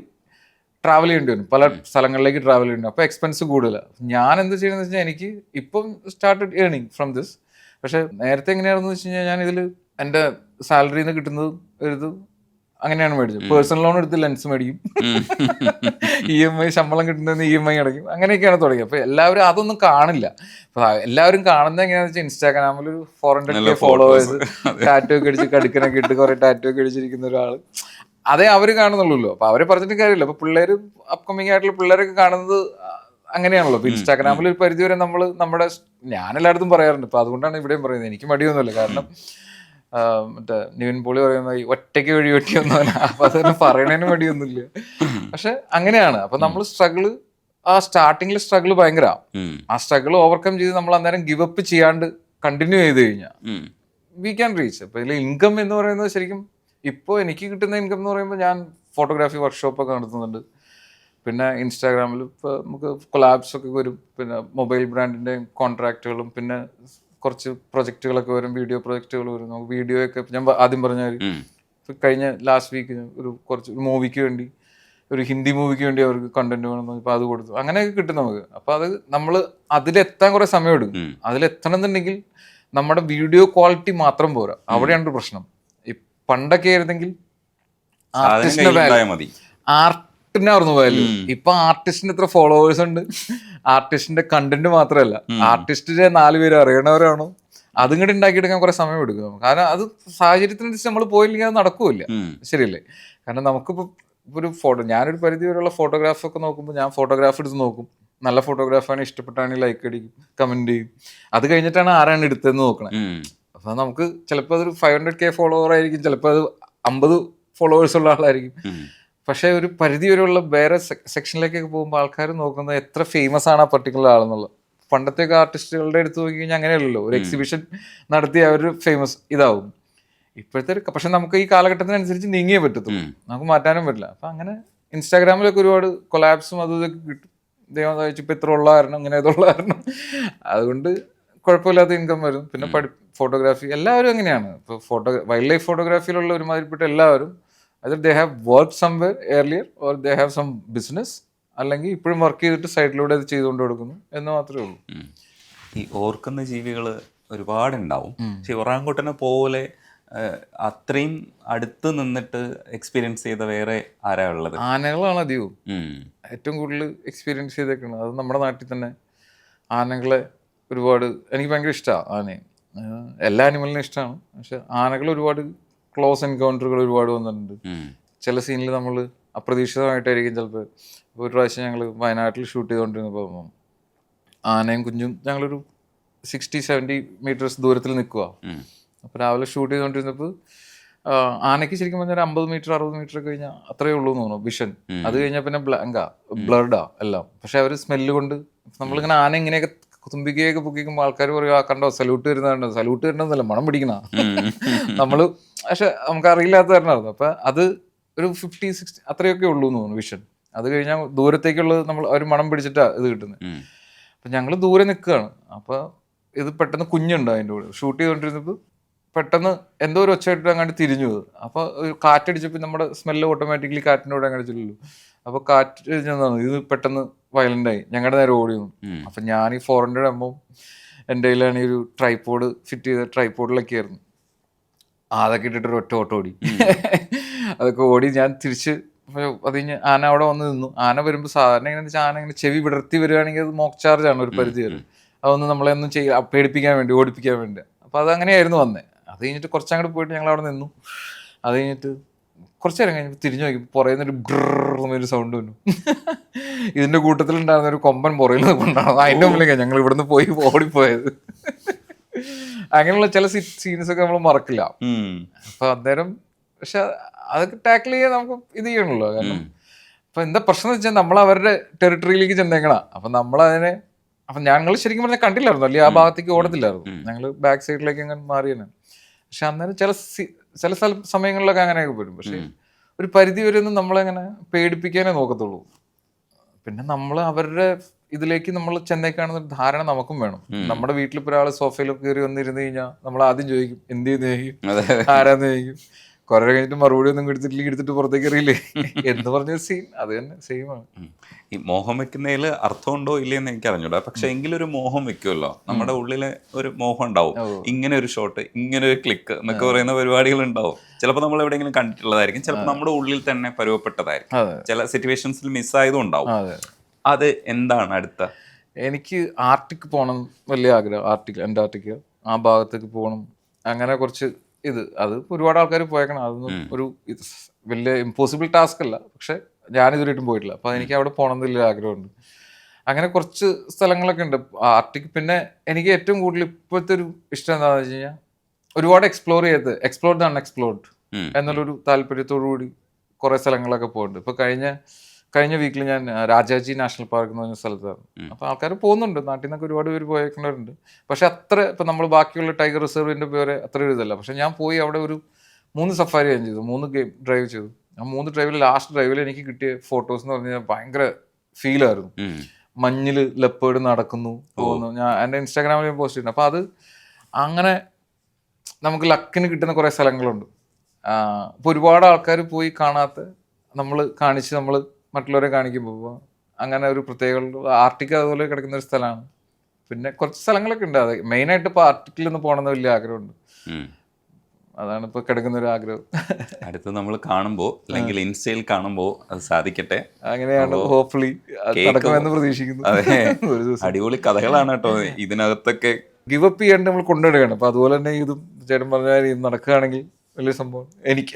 Speaker 2: ട്രാവൽ ചെയ്യേണ്ടി വരും. പല സ്ഥലങ്ങളിലേക്ക് ട്രാവൽ ചെയ്യേണ്ടി വരും. അപ്പോൾ എക്സ്പെൻസ് കൂടുതല. ഞാൻ എന്ത് ചെയ്യണമെന്ന് വെച്ച് കഴിഞ്ഞാൽ എനിക്ക് ഇപ്പം സ്റ്റാർട്ടഡ് ഏണിങ് ഫ്രം ദിസ്. പക്ഷെ നേരത്തെ എങ്ങനെയാണെന്ന് വെച്ച് കഴിഞ്ഞാൽ ഞാൻ ഇതിൽ എൻ്റെ സാലറിയിൽ നിന്ന് കിട്ടുന്നത് ഒരു അങ്ങനെയാണ് മേടിച്ചത്. പേഴ്സണൽ ലോൺ എടുത്ത് ലെൻസ് മേടിക്കും, EMI ശമ്പളം കിട്ടുന്നതിന് EMI അടയ്ക്കും, അങ്ങനെയൊക്കെയാണ് തുടങ്ങിയത്. അപ്പോൾ എല്ലാവരും അതൊന്നും കാണില്ല. അപ്പോൾ എല്ലാവരും കാണുന്നത് എങ്ങനെയാണെന്ന് വെച്ചാൽ ഇൻസ്റ്റാഗ്രാമിൽ ഒരു 400K ഫോളോവേഴ്സ്, ടാറ്റോ ഒക്കെ അടിച്ച് കടുക്കനൊക്കെ ഇട്ട് കുറേ ടാറ്റോ ഒക്കെ അടിച്ചിരിക്കുന്ന ഒരാൾ, അതേ അവർ കാണുന്നുള്ളൂ. അപ്പോൾ അവരെ പറഞ്ഞിട്ട് കാര്യമില്ല. അപ്പോൾ പിള്ളേർ, അപ്കമിങ് ആയിട്ടുള്ള പിള്ളേരൊക്കെ കാണുന്നത് അങ്ങനെയാണല്ലോ. ഇപ്പോൾ ഇൻസ്റ്റാഗ്രാമിൽ ഒരു പരിധി വരെ ഞാൻ എല്ലായിടത്തും പറയാറുണ്ട്. അപ്പോൾ അതുകൊണ്ടാണ് ഇവിടെയും പറയുന്നത്. എനിക്ക് മടിയൊന്നുമില്ല. കാരണം മറ്റേ നിവിൻ പോളി പറയുന്ന ഈ ഒറ്റയ്ക്ക് വഴി വെട്ടിയൊന്നുമല്ല. അപ്പൊ അതൊന്നും പറയണതിന് മടിയൊന്നുമില്ല. പക്ഷെ അങ്ങനെയാണ്. അപ്പൊ നമ്മൾ സ്ട്രഗിള്, ആ സ്റ്റാർട്ടിങ്ങിൽ സ്ട്രഗിള് ഭയങ്കര, ആ സ്ട്രഗിൾ ഓവർകം ചെയ്ത് നമ്മൾ അന്നേരം ഗിവ് അപ്പ് ചെയ്യാണ്ട് കണ്ടിന്യൂ ചെയ്ത് കഴിഞ്ഞാൽ വി ക്യാൻ റീച്ച്. അപ്പൊ ഇതിൽ ഇൻകം എന്ന് പറയുന്നത് ശരിക്കും ഇപ്പോൾ എനിക്ക് കിട്ടുന്ന ഇൻകം എന്ന് പറയുമ്പോൾ ഞാൻ ഫോട്ടോഗ്രാഫി വർക്ക്ഷോപ്പൊക്കെ നടത്തുന്നുണ്ട്. പിന്നെ ഇൻസ്റ്റാഗ്രാമിൽ ഇപ്പോൾ നമുക്ക് കൊളാബ്സ് ഒക്കെ വരും. പിന്നെ മൊബൈൽ ബ്രാൻഡിൻ്റെ കോൺട്രാക്റ്റുകളും പിന്നെ കുറച്ച് പ്രൊജക്റ്റുകളൊക്കെ വരും, വീഡിയോ പ്രൊജക്റ്റുകൾ വരും. നമുക്ക് വീഡിയോ ഒക്കെ ഞാൻ ആദ്യം പറഞ്ഞ കഴിഞ്ഞ ലാസ്റ്റ് വീക്ക് ഒരു മൂവിക്ക് വേണ്ടി, ഒരു ഹിന്ദി മൂവിക്ക് വേണ്ടി അവർക്ക് കണ്ടന്റ് വേണം, ഇപ്പോൾ അത് കൊടുത്തു. അങ്ങനെയൊക്കെ കിട്ടും നമുക്ക്. അപ്പോൾ അത് നമ്മൾ അതിലെത്താൻ കുറേ സമയം എടുക്കും. അതിലെത്തണം എന്നുണ്ടെങ്കിൽ നമ്മുടെ വീഡിയോ ക്വാളിറ്റി മാത്രം പോരാ. അവിടെയാണ് ഒരു പ്രശ്നം. ഈ പണ്ടൊക്കെ ആയിരുന്നെങ്കിൽ ആർട്ടിനായിരുന്നു വാല്യൂ. ഇപ്പൊ ആർട്ടിസ്റ്റിന് എത്ര ഫോളോവേഴ്സ് ഉണ്ട്, ആർട്ടിസ്റ്റിന്റെ കണ്ടന്റ് മാത്രമല്ല, ആർട്ടിസ്റ്റിനെ 4 പേര് അറിയണവരാണോ, അതും കൂടി ഉണ്ടാക്കിയെടുക്കാൻ കുറെ സമയം എടുക്കും. കാരണം അത് സാഹചര്യത്തിനനുസരിച്ച് നമ്മൾ പോയില്ലെങ്കിൽ അത് നടക്കൂല. ശരിയല്ലേ? കാരണം നമുക്കിപ്പോൾ ഒരു ഞാനൊരു പരിധി വരെയുള്ള ഫോട്ടോഗ്രാഫൊക്കെ നോക്കുമ്പോൾ ഞാൻ ഫോട്ടോഗ്രാഫ് എടുത്ത് നോക്കും. നല്ല ഫോട്ടോഗ്രാഫാണ്, ഇഷ്ടപ്പെട്ടാണെങ്കിൽ ലൈക്ക് അടിക്കും, കമന്റ് ചെയ്യും. അത് കഴിഞ്ഞിട്ടാണ് ആരാണ് എടുത്തതെന്ന് നോക്കണേ. അപ്പൊ നമുക്ക് ചിലപ്പോൾ അതൊരു 500K ഫോളോവർ ആയിരിക്കും, ചിലപ്പോൾ അത് 50 ഫോളോവേഴ്സ് ഉള്ള ആളായിരിക്കും. പക്ഷെ ഒരു പരിധി വരെയുള്ള വേറെ സെക്ഷനിലേക്കൊക്കെ പോകുമ്പോൾ ആൾക്കാർ നോക്കുന്നത് എത്ര ഫേമസ് ആണ് ആ പർട്ടിക്കുലർ ആളെന്നുള്ളത്. പണ്ടത്തെയൊക്കെ ആർട്ടിസ്റ്റുകളുടെ അടുത്ത് നോക്കി കഴിഞ്ഞാൽ അങ്ങനെയല്ലല്ലോ. ഒരു എക്സിബിഷൻ നടത്തി അവർ ഫേമസ് ഇതാവും. ഇപ്പോഴത്തെ പക്ഷെ നമുക്ക് ഈ കാലഘട്ടത്തിനനുസരിച്ച് നീങ്ങിയേ പറ്റത്തുള്ളൂ, നമുക്ക് മാറ്റാനും പറ്റില്ല. അപ്പം അങ്ങനെ ഇൻസ്റ്റാഗ്രാമിലൊക്കെ ഒരുപാട് കൊളാബ്സും അതും ഇതൊക്കെ കിട്ടും. ദൈവം സഹായിച്ചു ഇപ്പം ഇത്ര ഉള്ള കാരണം, ഇങ്ങനെ ഇതുള്ള കാരണം, അതുകൊണ്ട് കുഴപ്പമില്ലാത്ത ഇൻകം വരും. പിന്നെ ഫോട്ടോഗ്രാഫി എല്ലാവരും അങ്ങനെയാണ്. ഇപ്പോൾ വൈൽഡ് ലൈഫ് ഫോട്ടോഗ്രാഫിയിലുള്ള ഒരുമാതിരിപ്പെട്ട എല്ലാവരും either they have worked somewhere earlier or they have some business, അല്ലെങ്കിൽ ഇപ്പോഴും വർക്ക് ചെയ്തിട്ട് സൈഡിലൂടെ അത് ചെയ്തുകൊണ്ട് കൊടുക്കുന്നു എന്ന് മാത്രമേ ഉള്ളൂ.
Speaker 1: ഈ ഓർക്കുന്ന ജീവികൾ ഒരുപാടുണ്ടാവും. പക്ഷെ ഒറാങ്കുട്ടനെ പോലെ അത്രയും അടുത്ത് നിന്നിട്ട് എക്സ്പീരിയൻസ് ചെയ്ത വേറെ ആരാ ഉള്ളത്?
Speaker 2: ആനകളാണ് അധികവും ഏറ്റവും കൂടുതൽ എക്സ്പീരിയൻസ് ചെയ്തേക്കുന്നത്. അത് നമ്മുടെ നാട്ടിൽ തന്നെ ആനകളെ ഒരുപാട് എനിക്ക് ഭയങ്കര ഇഷ്ടമാണ്. ആനയെ എല്ലാ ആനിമലിനും ഇഷ്ടമാണ്. പക്ഷെ ആനകൾ ഒരുപാട് ക്ലോസ് എൻകൗണ്ടറുകൾ ഒരുപാട് വന്നിട്ടുണ്ട്. ചില സീനിൽ നമ്മൾ അപ്രതീക്ഷിതമായിട്ടായിരിക്കും ചിലപ്പോൾ. ഒരു പ്രാവശ്യം ഞങ്ങൾ വയനാട്ടിൽ ഷൂട്ട് ചെയ്തുകൊണ്ടിരുന്നപ്പോൾ ആനയും കുഞ്ഞും ഞങ്ങളൊരു 60-70 മീറ്റേഴ്സ് ദൂരത്തിൽ നിൽക്കുക. അപ്പോൾ രാവിലെ ഷൂട്ട് ചെയ്തുകൊണ്ടിരുന്നപ്പോൾ ആനയ്ക്ക് ശരിക്കും പറഞ്ഞാൽ 50 മീറ്റർ 60 മീറ്റർ കഴിഞ്ഞാൽ അത്രയേ ഉള്ളൂ എന്ന് തോന്നുന്നു വിഷൻ. അത് കഴിഞ്ഞാൽ പിന്നെ ബ്ലർഡാ എല്ലാം. പക്ഷെ അവർ സ്മെല്ല് കൊണ്ട് നമ്മളിങ്ങനെ ആന ഇങ്ങനെയൊക്കെ തുമ്പിക്കയൊക്കെ പൊക്കിക്കുമ്പോൾ ആൾക്കാർ പറയും, ആ കണ്ടോ സല്യൂട്ട് വരുന്നുണ്ടോ. സല്യൂട്ട് വരുന്നതല്ല, മണം പിടിക്കണ നമ്മള്. പക്ഷെ നമുക്ക് അറിയില്ലാത്ത കാരണമായിരുന്നു. അപ്പൊ അത് ഒരു 50-60 അത്രയൊക്കെ ഉള്ളൂ എന്ന് തോന്നുന്നു വിഷൻ. അത് കഴിഞ്ഞാൽ ദൂരത്തേക്കുള്ളത് നമ്മൾ ഒരു മണം പിടിച്ചിട്ടാ ഇത് കിട്ടുന്നത്. അപ്പൊ ഞങ്ങൾ ദൂരെ നിൽക്കുകയാണ്. അപ്പൊ ഇത് പെട്ടെന്ന് കുഞ്ഞുണ്ട് അതിൻ്റെ കൂടെ ഷൂട്ട് ചെയ്തുകൊണ്ടിരുന്നപ്പോൾ പെട്ടെന്ന് എന്തോ ഒരു ഒച്ചയായിട്ട് അങ്ങോട്ട് തിരിഞ്ഞു പോയത്. അപ്പോൾ ഒരു കാറ്റടിച്ചപ്പോൾ നമ്മുടെ സ്മെല്ല് ഓട്ടോമാറ്റിക്കലി കാറ്റിൻ്റെ കൂടെ അങ്ങനെ ചെല്ലുള്ളൂ. അപ്പോൾ കാറ്റ് ചെന്നാണ് ഇത് പെട്ടെന്ന് വയലൻ്റായി ഞങ്ങളുടെ നേരെ ഓടി വന്നു. അപ്പം ഞാൻ ഈ 400 ആകുമ്പോൾ എൻ്റെ കയ്യിലാണെങ്കിൽ ഒരു ട്രൈപോഡ് ഫിറ്റ് ചെയ്ത ട്രൈപോഡിലൊക്കെ ആയിരുന്നു. അതൊക്കെ ഇട്ടിട്ടൊരു ഒറ്റ ഓട്ടം ഓടി. അതൊക്കെ ഓടി ഞാൻ തിരിച്ച് അത് കഴിഞ്ഞ് ആന അവിടെ വന്ന് നിന്നു. ആന വരുമ്പോൾ സാധാരണ എങ്ങനെയാണെന്ന് വെച്ചാൽ ആന ഇങ്ങനെ ചെവി വിടർത്തി വരികയാണെങ്കിൽ അത് മോക്ക് ചാർജാണ് ഒരു പരിധി വരെ. അതൊന്നും നമ്മളെ ഒന്നും പേടിപ്പിക്കാൻ വേണ്ടി, ഓടിപ്പിക്കാൻ വേണ്ടി. അപ്പോൾ അതങ്ങനെയായിരുന്നു വന്നത്. അത് കഴിഞ്ഞിട്ട് കുറച്ചങ്ങോട്ട് പോയിട്ട് ഞങ്ങൾ അവിടെ നിന്നു. അത് കഴിഞ്ഞിട്ട് കുറച്ച് നേരം കഴിഞ്ഞപ്പോൾ തിരിഞ്ഞു നോക്കി പുറയുന്നൊരു ബ്രർ സൗണ്ട് വന്നു. ഇതിൻ്റെ കൂട്ടത്തിലുണ്ടാകുന്ന ഒരു കൊമ്പൻ പുറയിൽ കൊണ്ടാണ്. അതിൻ്റെ മുമ്പിലേക്കാണ് ഞങ്ങൾ ഇവിടുന്ന് പോയി ഓടിപ്പോയത്. അങ്ങനെയുള്ള ചില സീൻസൊക്കെ നമ്മൾ മറക്കില്ല. അപ്പൊ അന്നേരം പക്ഷെ അതൊക്കെ ടാക്കിൾ ചെയ്യാൻ നമുക്ക് ഇത് ചെയ്യണല്ലോ. കാരണം അപ്പൊ എന്താ പ്രശ്നം എന്ന് വെച്ചാൽ നമ്മൾ അവരുടെ ടെറിട്ടറിയിലേക്ക് ചെന്നേക്കണ. അപ്പൊ നമ്മളതിനെ ഞങ്ങൾ ശരിക്കും പറഞ്ഞാൽ കണ്ടില്ലായിരുന്നു, അല്ലെങ്കിൽ ആ ഭാഗത്തേക്ക് ഓടത്തില്ലായിരുന്നു. ഞങ്ങൾ ബാക്ക് സൈഡിലേക്ക് അങ്ങനെ മാറിയാണ്. പക്ഷെ അന്നേരം ചില ചില സമയങ്ങളിലൊക്കെ അങ്ങനെയൊക്കെ വരും. പക്ഷെ ഒരു പരിധി വരെ ഒന്നും നമ്മളങ്ങനെ പേടിപ്പിക്കാനേ നോക്കത്തുള്ളൂ. പിന്നെ നമ്മൾ അവരുടെ ഇതിലേക്ക് നമ്മൾ ചെന്നൈക്കാണെന്ന ധാരണ നമുക്കും വേണം. നമ്മുടെ വീട്ടിലിപ്പോ ഒരാൾ സോഫയിലൊക്കെ കയറി വന്നിരുന്നു കഴിഞ്ഞാൽ നമ്മൾ ആദ്യം ചോദിക്കും എന്ത് ചെയ്യുന്ന ചോദിക്കും, ആരാന്ന് ചോദിക്കും. കുറെ കഴിഞ്ഞിട്ട് മറുപടി ഒന്നും എടുത്തിട്ട് പുറത്തേക്ക് എറിയില്ലേ എന്ന് പറഞ്ഞ സീൻ അത് തന്നെ സെയിം ആണ്.
Speaker 1: ഈ മോഹം വെക്കുന്നതിൽ അർത്ഥമുണ്ടോ ഇല്ലയെന്ന് എനിക്ക് അറിഞ്ഞൂടാ. പക്ഷെ എങ്കിലും ഒരു മോഹം വെക്കുമല്ലോ, നമ്മുടെ ഉള്ളില് ഒരു മോഹം ഉണ്ടാവും. ഇങ്ങനെ ഒരു ഷോട്ട്, ഇങ്ങനെ ഒരു ക്ലിക്ക് എന്നൊക്കെ പറയുന്ന പരിപാടികൾ ഉണ്ടാവും. ചിലപ്പോൾ നമ്മൾ എവിടെയെങ്കിലും കണ്ടിട്ടുള്ളതായിരിക്കും, ചിലപ്പോൾ നമ്മുടെ ഉള്ളിൽ തന്നെ പരുവപ്പെട്ടതായിരിക്കും, ചില സിറ്റുവേഷൻസിൽ മിസ്സായതും ഉണ്ടാവും. അത് എന്താണ് അടുത്ത?
Speaker 2: എനിക്ക് ആർട്ടിക് പോകണം വലിയ ആഗ്രഹം. അന്റാർട്ടിക്ക ആ ഭാഗത്തേക്ക് പോകണം. അങ്ങനെ കുറച്ച് അത് ഒരുപാട് ആൾക്കാർ പോയേക്കണം. അതൊന്നും ഒരു വലിയ ഇമ്പോസിബിൾ ടാസ്ക് അല്ല, പക്ഷെ ഞാനിതുവരെയായിട്ടും പോയിട്ടില്ല. അപ്പൊ എനിക്ക് അവിടെ പോകണം എന്ന് വലിയ ആഗ്രഹമുണ്ട്. അങ്ങനെ കുറച്ച് സ്ഥലങ്ങളൊക്കെ ഉണ്ട് ആർട്ടിക്. പിന്നെ എനിക്ക് ഏറ്റവും കൂടുതൽ ഇപ്പോഴത്തെ ഒരു ഇഷ്ടം എന്താണെന്ന് വെച്ച് കഴിഞ്ഞാൽ ഒരുപാട് എക്സ്പ്ലോർ ദ അൺഎക്സ്പ്ലോർഡ് എന്നുള്ളൊരു താല്പര്യത്തോടു കൂടി കുറെ സ്ഥലങ്ങളൊക്കെ പോകുന്നുണ്ട്. ഇപ്പൊ കഴിഞ്ഞ വീക്കിൽ ഞാൻ രാജാജി നാഷണൽ പാർക്ക് എന്ന് പറഞ്ഞ സ്ഥലത്താണ്. അപ്പൊ ആൾക്കാർ പോകുന്നുണ്ട്, നാട്ടിൽ നിന്നൊക്കെ ഒരുപാട് പേര് പോയേക്കുന്നവരുണ്ട്. പക്ഷെ അത്ര ഇപ്പൊ നമ്മൾ ബാക്കിയുള്ള ടൈഗർ റിസർവിന്റെ പേര് അത്ര ഒരു ഇതല്ല. പക്ഷെ ഞാൻ പോയി അവിടെ ഒരു 3 സഫാരി ഞാൻ ചെയ്തു, 3 ഗെയിം ഡ്രൈവ് ചെയ്തു. ആ 3 ഡ്രൈവിൽ ലാസ്റ്റ് ഡ്രൈവിൽ എനിക്ക് കിട്ടിയ ഫോട്ടോസ് എന്ന് പറഞ്ഞാൽ ഭയങ്കര ഫീലായിരുന്നു. മഞ്ഞില് ലെപ്പേർഡ് നടക്കുന്നു പോകുന്നു. ഞാൻ എൻ്റെ ഇൻസ്റ്റാഗ്രാമിൽ പോസ്റ്റ് ചെയ്യുന്നു. അപ്പൊ അത് അങ്ങനെ നമുക്ക് ലക്കിന് കിട്ടുന്ന കുറെ സ്ഥലങ്ങളുണ്ട്. ഇപ്പൊ ഒരുപാട് ആൾക്കാർ പോയി കാണാത്ത നമ്മൾ കാണിച്ച് നമ്മൾ മറ്റുള്ളവരെ കാണിക്കുമ്പോൾ അങ്ങനെ ഒരു പ്രത്യേക ആർട്ടിക് അതുപോലെ കിടക്കുന്ന ഒരു സ്ഥലമാണ്. പിന്നെ കുറച്ച് സ്ഥലങ്ങളൊക്കെ ഉണ്ട്. അത് മെയിനായിട്ട് ഇപ്പോൾ ആർട്ടിക്കിൽ നിന്ന് പോകണമെന്ന് വലിയ ആഗ്രഹമുണ്ട്. അതാണ് ഇപ്പൊ കിടക്കുന്ന ഒരു ആഗ്രഹം.
Speaker 1: അടുത്ത് നമ്മൾ കാണുമ്പോൾ അല്ലെങ്കിൽ ഇൻസ്റ്റയിൽ കാണുമ്പോൾ അത് സാധിക്കട്ടെ.
Speaker 2: അങ്ങനെയാണ് ഹോപ്പ്ഫുള്ളി നടക്കുമെന്ന് പ്രതീക്ഷിക്കുന്നു.
Speaker 1: അതെ, അടിപൊളി കഥകളാണ് കേട്ടോ ഇതിനകത്തൊക്കെ.
Speaker 2: ഗിവ് അപ്പ് ചെയ്യാണ്ട് നമ്മൾ കൊണ്ടുവരികയാണ്. അപ്പൊ അതുപോലെ തന്നെ ഇതും ചേട്ടൻ പറഞ്ഞാൽ ഇത് നടക്കുകയാണെങ്കിൽ വലിയ സംഭവം.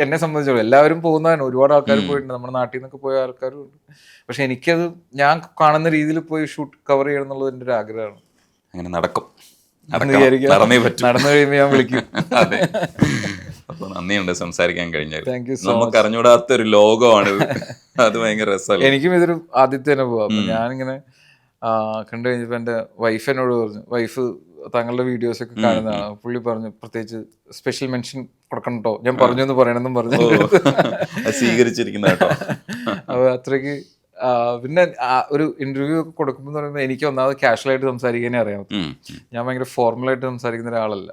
Speaker 2: എന്നെ സംബന്ധിച്ചോളം എല്ലാവരും പോകുന്നതാണ്, ഒരുപാട് ആൾക്കാർ പോയിട്ടുണ്ട്, നമ്മുടെ നാട്ടിൽ നിന്നൊക്കെ പോയ ആൾക്കാരും ഉണ്ട്. പക്ഷെ എനിക്കത് ഞാൻ കാണുന്ന രീതിയിൽ പോയി ഷൂട്ട് കവർ ചെയ്യണം എന്നുള്ളത് എൻ്റെ ഒരു ആഗ്രഹമാണ്.
Speaker 1: അങ്ങനെ നടക്കും,
Speaker 2: നടന്നു കഴിയുമ്പോൾ ഞാൻ വിളിക്കും.
Speaker 1: അതെ, അപ്പൊ നന്ദിയുണ്ട് സംസാരിക്കാൻ കഴിഞ്ഞാൽ.
Speaker 2: Thank you so much.
Speaker 1: നമുക്ക് അറിഞ്ഞൂടാത്ത ഒരു ലോകമാണ് അത് ഭയങ്കര രസമല്ലേ.
Speaker 2: എനിക്കും ഇതൊരു ആദ്യത്തെ അനുഭവം. അപ്പൊ ഞാനിങ്ങനെ കണ്ടു കഴിഞ്ഞപ്പോ എൻ്റെ വൈഫ് എന്നോട് പറഞ്ഞു, വൈഫ് താങ്കളുടെ വീഡിയോസ് ഒക്കെ കാണുന്നതാണ്. പുള്ളി പറഞ്ഞു പ്രത്യേകിച്ച് സ്പെഷ്യൽ മെൻഷൻ കൊടുക്കണം കേട്ടോ, ഞാൻ പറഞ്ഞു എന്ന് പറയണമെന്നും പറഞ്ഞു
Speaker 1: സ്വീകരിച്ചിരിക്കുന്ന കേട്ടോ.
Speaker 2: അപ്പൊ അത്രയ്ക്ക് പിന്നെ ഒരു ഇന്റർവ്യൂ ഒക്കെ കൊടുക്കുമ്പോൾ എന്ന് പറയുമ്പോൾ എനിക്ക് ഒന്നാമത് കാഷ്വലായിട്ട് സംസാരിക്കാനേ അറിയാം. ഞാൻ ഭയങ്കര ഫോർമലായിട്ട് സംസാരിക്കുന്ന ഒരാളല്ല.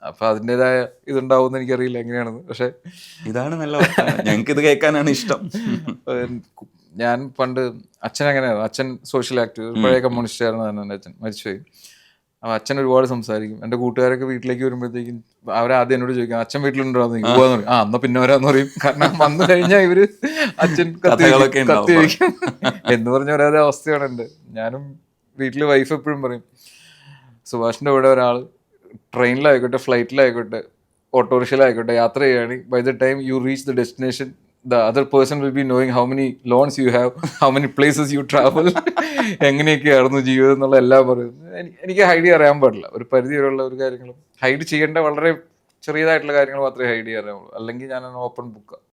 Speaker 2: അപ്പൊ അതിൻ്റെതായ ഇതുണ്ടാവും എന്ന് എനിക്കറിയില്ല എങ്ങനെയാണെന്ന്. പക്ഷെ
Speaker 1: ഇതാണ് നല്ല, ഞങ്ങൾക്ക് ഇത് കേൾക്കാനാണ് ഇഷ്ടം.
Speaker 2: ഞാൻ പണ്ട് അച്ഛൻ അങ്ങനെയായിരുന്നു. അച്ഛൻ സോഷ്യൽ ആക്ടിവിസ്റ്റ്, പഴയ കമ്മ്യൂണിസ്റ്റ് ആയിരുന്നു. എൻ്റെ അച്ഛൻ മരിച്ചുപോയി. അപ്പം അച്ഛൻ ഒരുപാട് സംസാരിക്കും. എൻ്റെ കൂട്ടുകാരൊക്കെ വീട്ടിലേക്ക് വരുമ്പോഴത്തേക്കും അവരാദ്യം എന്നോട് ചോദിക്കും അച്ഛൻ വീട്ടിലുണ്ടോ എന്ന് പോവാന്ന് പറയും. എന്നാ പിന്നെ വരാന്ന് പറയും. കാരണം വന്നു കഴിഞ്ഞാൽ ഇവര് അച്ഛൻ കത്തി വയ്ക്കും എന്ന് പറഞ്ഞ ഒരേ അവസ്ഥയാണ് എൻ്റെ. ഞാനും വീട്ടില് വൈഫ് എപ്പോഴും പറയും സുഭാഷിൻ്റെ കൂടെ ഒരാൾ ട്രെയിനിലായിക്കോട്ടെ, ഫ്ലൈറ്റിലായിക്കോട്ടെ, ഓട്ടോറിക്ഷയിലായിക്കോട്ടെ യാത്ര ചെയ്യുകയാണെങ്കിൽ by the time you reach the destination the other person will be knowing how many loans you have, how many places you travel, എങ്ങനെയൊക്കെയായിരുന്നു ജീവിതം എന്നുള്ള എല്ലാം പറയുന്നത്. എനിക്ക് ഹൈഡ് അറിയാൻ പാടില്ല. ഒരു പരിധി വരെയുള്ള ഒരു കാര്യങ്ങളും ഹൈഡ് ചെയ്യേണ്ട വളരെ ചെറിയതായിട്ടുള്ള കാര്യങ്ങൾ മാത്രമേ ഹൈഡ് ചെയ്യാൻ അറിയാവുള്ളൂ. അല്ലെങ്കിൽ ഞാൻ ഓപ്പൺ ബുക്കാണ്.